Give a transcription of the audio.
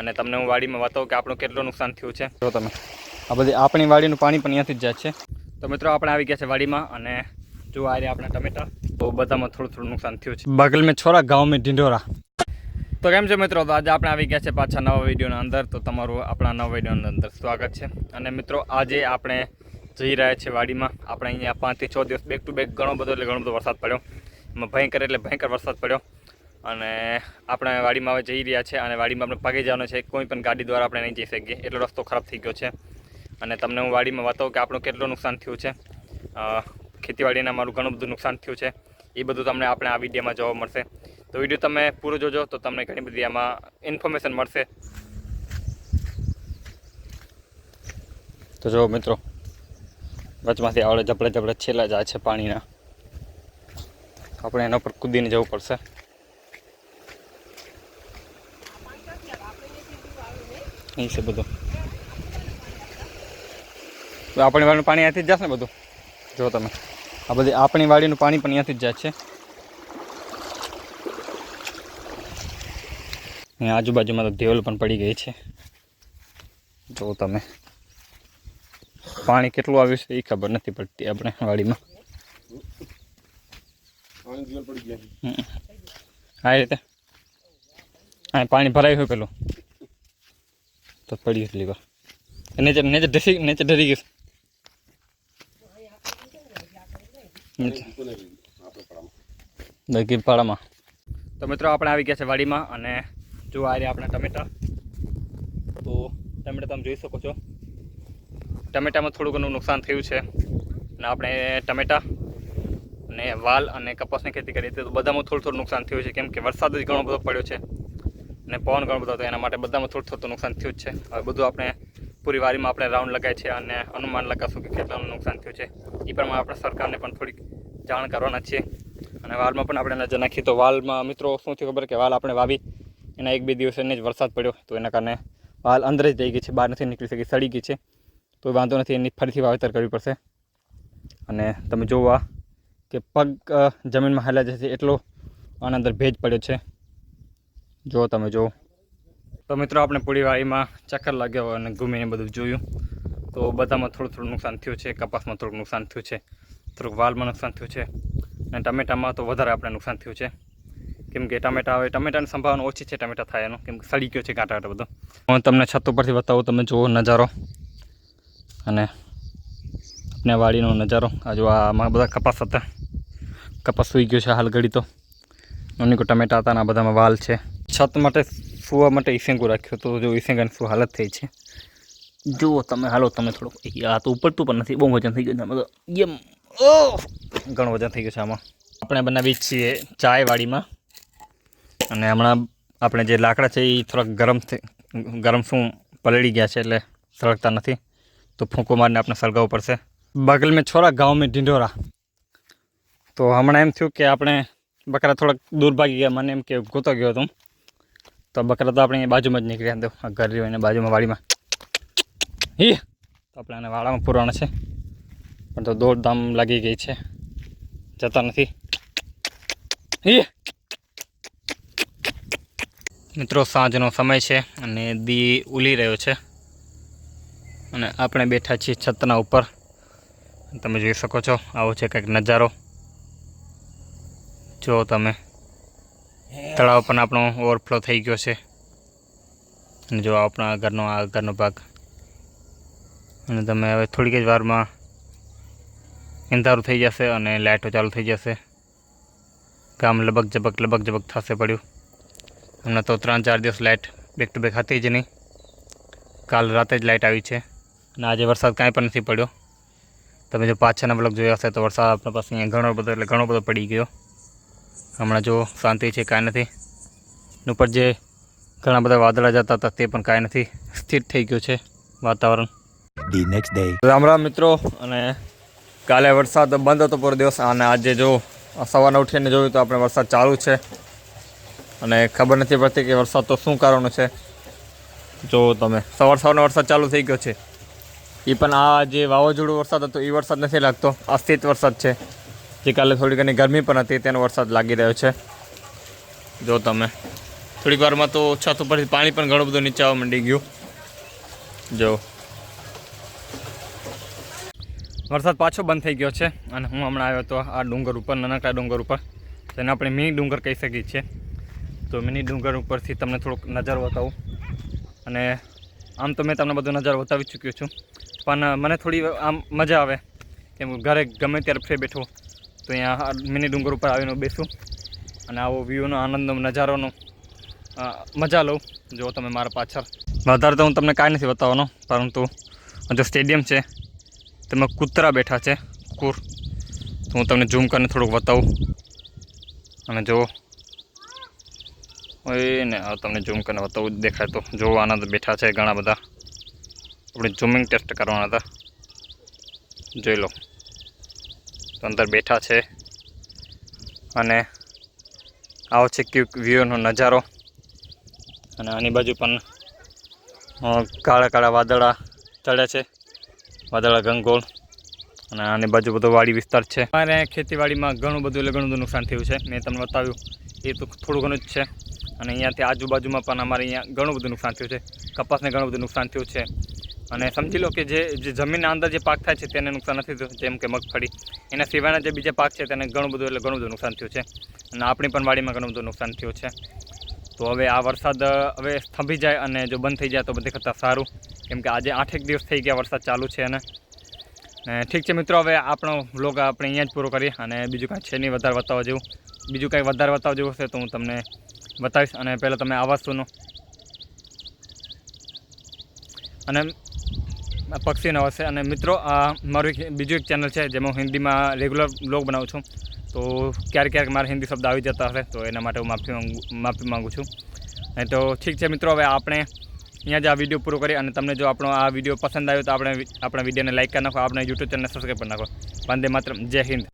અને તમને હું વાડીમાં બતાવું કે આપણું કેટલું નુકસાન થયું છે. જો તમે આ બધી આપણી વાડીનું પાણી પણ અહીંયાથી જ જાય છે. તો મિત્રો આપણે આવી ગયા છે વાડીમાં અને જો આ રહ્યા આપણા ટમેટા. તો બધામાં થોડું નુકસાન થયું છે. બગલ મેં છોરા ગાँव में ઢિંઢોરા. તો કેમ છે મિત્રો, તો આજે આપણે આવી ગયા છે પાછા નવા વિડીયોના અંદર. તો તમારું આપણા નવા વિડીયોની અંદર સ્વાગત છે. અને મિત્રો આજે આપણે જઈ રહ્યા છીએ વાડીમાં. આપણે અહીંયા 5 થી 6 દિવસ બેક ટુ બેક ઘણો બધો વરસાદ પડ્યો. એમાં ભયંકર વરસાદ પડ્યો. અને આપણે વાડીમાં હવે જઈ રહ્યા છે અને વાડીમાં આપણે પગે જવાનું છે. કોઈ પણ ગાડી દ્વારા આપણે નહીં જઈ શકીએ, એટલો રસ્તો ખરાબ થઈ ગયો છે. અને તમને હું વાડીમાં બતાવું કે આપણું કેટલું નુકસાન થયું છે. ખેતીવાડીને મારું ઘણું બધું નુકસાન થયું છે. એ બધું તમને આપણે આ વિડીયોમાં જોવા મળશે. તો વિડીયો તમે પૂરો જોજો તો તમને ઘણી બધી આમાં ઇન્ફોર્મેશન મળશે. તો જો મિત્રો, વચમાંથી આવડે જબડે છેલ્લા જાય છે પાણીના. આપણે એના પર કૂદીને જવું પડશે. અહીં છે બધું. આપણી વાડીનું પાણી અહીંયાથી જ જશે ને બધું. જો તમે આ બધી આપણી વાડીનું પાણી પણ અહીંયાથી જ જાય છે. અહીંયા આજુબાજુમાં તો દેવલ પણ પડી ગઈ છે. જો તમે પાણી કેટલું આવ્યું છે એ ખબર નથી પડતી આપણે વાડીમાં. આ રીતે હા પાણી ભરાયું હોય પેલું તો પડ્યું એટલી વાર નીચે ડરી ગયું. પાડામાં તો મિત્રો આપણે આવી ગયા છે વાડીમાં અને જો આ રહ્યા આપણા ટમેટા. તો ટમેટા તમે જોઈ શકો છો. ટમેટામાં થોડું ઘણું નુકસાન થયું છે. અને આપણે ટમેટા અને વાલ અને કપાસની ખેતી કરી હતી તો બધામાં થોડું નુકસાન થયું છે. કેમ કે વરસાદ જ ઘણો બધો પડ્યો છે અને પવન ઘણો બધો હતો, એના માટે બધામાં થોડું નુકસાન થયું જ છે. હવે બધું આપણે પૂરી વાડીમાં આપણે રાઉન્ડ લગાય છે અને અનુમાન લગાવશું કે કેટલાનું નુકસાન થયું છે. એ પ્રમાણે આપણે સરકારને પણ થોડીક જાણ કરવાના છીએ. અને વાલમાં પણ આપણે નજર નાખીએ તો વાલમાં મિત્રો શું થયું ખબર કે વાલ આપણે વાવી એના 1-2 દિવસને જ વરસાદ પડ્યો તો એના કારણે વાલ અંદર જ રહી ગઈ છે, બહાર નથી નીકળી શકી, સડી ગઈ છે. તો વાંધો નથી, એની ફરીથી વાવેતર કરવી પડશે. અને તમે જોવા કે પગ જમીનમાં હાલ્યા જશે એટલો આના અંદર ભેજ પડ્યો છે. જો તમે જુઓ તો મિત્રો આપણે પૂરી વાડીમાં ચક્કર લાગ્યો અને ઘૂમીને બધું જોયું તો બધામાં થોડું નુકસાન થયું છે. કપાસમાં થોડુંક નુકસાન થયું છે, થોડુંક વાલમાં નુકસાન થયું છે અને ટમેટામાં તો વધારે આપણે નુકસાન થયું છે. કેમ કે ટમેટાની સંભાવના ઓછી છે ટમેટા થાય એનું, કેમ કે સડી ગયો છે કાંટા બધો. હું તમને છત ઉપરથી બતાવું, તમે જુઓ નજારો અને આપણે વાડીનો નજારો. આ જો આમાં બધા કપાસ હતા, કપાસ સૂઈ ગયો છે હાલ ઘડી. તો અનેકો ટમેટા હતા અને આ બધામાં વાલ છે. છત માટે સુવા માટે ઈસેંગું રાખ્યું તો જો ઈસેંગાની શું હાલત થઈ છે જુઓ તમે. હાલો તમે થોડુંક, આ તો ઉપડતું પણ નથી, બહુ વજન થઈ ગયું છે આમાં. તો એમ ઘણું વજન થઈ ગયું છે આમાં. આપણે બનાવી છીએ ચાય વાડીમાં અને હમણાં આપણે જે લાકડા છે એ થોડાક ગરમ શું પલળી ગયા છે એટલે સળગતા નથી. તો ફૂંકો મારીને આપણે સળગાવવું પડશે. બગલ મેં છોરા ગાँव में ઢિંઢોરા. તો હમણાં એમ થયું કે આપણે બકરા થોડાક દૂર ભાગી ગયા. મને એમ કે ગોતો ગયો હતો તો બકરા તો આપણે બાજુમાં જ નીકળ્યા દો. આ ઘર રહ્યું એને બાજુમાં વાડીમાં તો આપણે આને વાડામાં પૂરવાના છે પણ તો દોડધામ લાગી ગઈ છે, જતા નથી. મિત્રો સાંજનો સમય છે અને દી ઉલી રહ્યો છે અને આપણે બેઠા છીએ છતના ઉપર. તમે જોઈ શકો છો આવો છે કંઈક નજારો. જો તમે તળાવ પણ આપણો ઓવરફ્લો થઈ ગયો છે અને જો આપણા ઘરનો ભાગ. અને તમે હવે થોડીક જ વારમાં અંધારું થઈ જશે અને લાઇટો ચાલુ થઈ જશે. ગામ લબક જબક થશે પડ્યું. હમણાં તો 3-4 દિવસ લાઇટ બેક ટુ બેક હતી જ નહીં. કાલ રાતે જ લાઇટ આવી છે અને આજે વરસાદ કાંઈ પણ નથી પડ્યો. તમે જો પાછળના બ્લોગ જોયા હશે તો વરસાદ આપણા પાસે અહીંયા ઘણો બધો પડી ગયો. હમણાં જો શાંતિ છે, કાંઈ નથી. ઉપર જે ઘણા બધા વાદળા જતા હતા તે પણ કાંઈ નથી, સ્થિર થઈ ગયું છે વાતાવરણ. The next day. રામ મિત્રો. અને કાલે વરસાદ બંધ હતો પૂરો દિવસ અને આજે જો સવારના ઉઠીને જોયું તો આપણે વરસાદ ચાલુ છે અને ખબર નથી પડતી કે વરસાદ તો શું કારણ છે. જો તમે સવારનો વરસાદ ચાલુ થઈ ગયો છે. એ પણ આ જે વાવાઝોડું વરસાદ હતો એ વરસાદ નથી લાગતો, અસ્થિત વરસાદ છે. જે કાલે થોડી ઘણી ગરમી પણ હતી તેનો વરસાદ લાગી રહ્યો છે. જો તમે થોડીક વારમાં તો છત ઉપરથી પાણી પણ ઘણું બધું નીચે આવવા માંડી ગયું. જો વરસાદ પાછો બંધ થઈ ગયો છે અને હું હમણાં આવ્યો હતો આ ડુંગર ઉપર, નાનકડા ડુંગર ઉપર, જેને આપણે મિની ડુંગર કહી શકીએ છીએ. તો મિની ડુંગર ઉપરથી તમને થોડોક નજારો બતાવું. અને આમ તો મેં તમને બધો નજારો બતાવી ચૂક્યો છું, પણ મને થોડી આમ મજા આવે કેમ ઘરે ગમે ત્યારે ફ્રી બેઠો તો અહીંયા મિની ડુંગર ઉપર આવીને બેસું અને આવો વ્યૂનો આનંદ નજારોનો મજા લઉં. જો તમે મારા પાછળ વધારે તો હું તમને કાંઈ નથી બતાવવાનો, પરંતુ જો સ્ટેડિયમ છે તેમાં કૂતરા બેઠા છે, કુકુર. તો હું તમને ઝૂમ કરીને થોડુંક બતાવું. અને જો ને તમને ઝૂમ કરીને બતાવું દેખાય તો જો આનંદ બેઠા છે ઘણા બધા. આપણે ઝૂમિંગ ટેસ્ટ કરવાના હતા, જોઈ લો. તો અંદર બેઠા છે અને આવો છે ક્યુક વ્યૂનો નજારો. અને આની બાજુ પણ કાળા કાળા વાદળા ચડ્યા છે, વાદળા ગંગોળ. અને આની બાજુ બધો વાડી વિસ્તાર છે. અમારે ખેતીવાડીમાં ઘણું બધું નુકસાન થયું છે. મેં તમને બતાવ્યું એ તો થોડું ઘણું જ છે. અને અહીંયાથી આજુબાજુમાં પણ અમારે અહીંયા ઘણું બધું નુકસાન થયું છે. કપાસને ઘણું બધું નુકસાન થયું છે. અને સમજી લો કે જે જમીનના અંદર જે પાક થાય છે તેને નુકસાન નથી થયું, જેમ કે મગફળી. એના સિવાયના જે બીજા પાક છે તેને ઘણું બધું નુકસાન થયું છે. અને આપણી પણ વાડીમાં ઘણું બધું નુકસાન થયું છે. તો હવે આ વરસાદ હવે થંભી જાય અને જો બંધ થઈ જાય તો બધે કરતાં સારું, કેમ કે આજે 8 દિવસ થઈ ગયા વરસાદ ચાલુ છે. અને ઠીક છે મિત્રો, હવે આપણો વ્લોગ આપણે અહીંયા જ પૂરો કરીએ. અને બીજું કાંઈ છે નહીં વધારે બતાવવા જેવું. બીજું કાંઈ વધારે બતાવવા જેવું હશે તો હું તમને બતાવીશ. અને પહેલાં તમે આવાજ સુનો અને પક્ષીનો અવાજ છે. અને મિત્રો મારું બીજું એક ચેનલ છે જેમાં હું હિન્દીમાં રેગ્યુલર વ્લોગ બનાવું છું. તો ક્યારેક મારા હિન્દી શબ્દ આવી જતા હશે તો એના માટે હું માફી માગું છું. અને તો ઠીક છે મિત્રો, હવે આપણે અહીંયા જ આ વિડીયો પૂરો કરીએ. અને તમને જો આપણો આ વિડીયો પસંદ આવ્યો તો આપણા વિડીયોને લાઈક કરી નાખો, આપણે યુટ્યુબ ચેનલને સબસ્ક્રાઈબ કરી નાખો. વંદે માતરમ, જય હિન્દ.